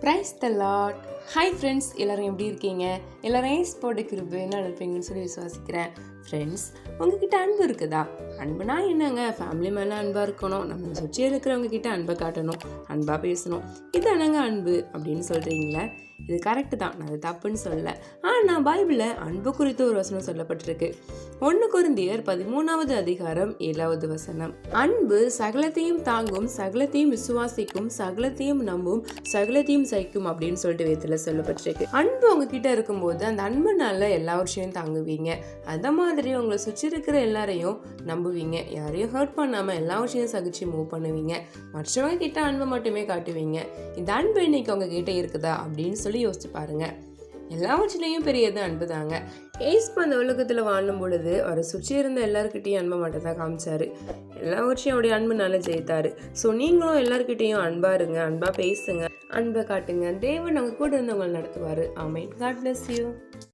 Praise the Lord. Hi friends, எல்லோரும் எப்படி இருக்கீங்க? எல்லோரும் ஏஸ்போர்ட் கிருபைன்னு அனுப்பீங்கன்னு சொல்லி விசுவாசிக்கிறேன். ஃப்ரெண்ட்ஸ், உங்ககிட்ட அன்பு இருக்குதா? அன்புனா என்னங்க? ஃபேமிலி மேலே அன்பாக இருக்கணும், நம்ம சுற்றி இருக்கிறவங்க கிட்ட அன்பை காட்டணும், அன்பாக பேசணும். இது என்னங்க அன்பு அப்படின்னு சொல்கிறீங்களே? இது கரெக்டு தான், நான் அது தப்புன்னு சொல்லலை. ஆனால் பைபிளில் அன்பு குறித்து ஒரு வசனம் சொல்லப்பட்டிருக்கு. 1 கொரிந்தியர் 13வது அதிகாரம் 7வது வசனம். அன்பு சகலத்தையும் தாங்கும், சகலத்தையும் விசுவாசிக்கும், சகலத்தையும் நம்பும், சகலத்தையும் சகிக்கும் அப்படின்னு சொல்லிட்டு வேதத்தில் சொல்லப்பட்டிருக்கு. அன்பு உங்ககிட்ட இருக்கும்போது அந்த அன்புனால எல்லா விஷயம் தாங்குவீங்க. அந்த மாதிரி உங்களை சுற்றி இருக்கிற எல்லாரையும் நம்புவீங்க, யாரையும் ஹர்ட் பண்ணாமல் எல்லா விஷயம் சகிச்சு மூவ் பண்ணுவீங்க. மற்றவங்க கிட்ட அன்பை மட்டுமே காட்டுவீங்க. இந்த அன்பு இன்னைக்கு உங்க கிட்ட இருக்குதா அப்படின்னு சொல்லி யோசிச்சு பாருங்க. எல்லாவற்றிலையும் பெரியது அன்பு தாங்க. ஏசு அந்த உலகத்தில் வாழும் பொழுது அவரை சுற்றி இருந்த எல்லாருக்கிட்டையும் அன்பை மட்டும் தான் காமிச்சாரு. எல்லாவற்றையும் அவருடைய அன்புனால ஜெயித்தாரு. ஸோ நீங்களும் எல்லாருக்கிட்டையும் அன்பா இருங்க, அன்பா பேசுங்க, அன்பை காட்டுங்க. தேவன் அவங்க கூட இருந்து உங்களை நடத்துவாரு. ஆமென். God bless you.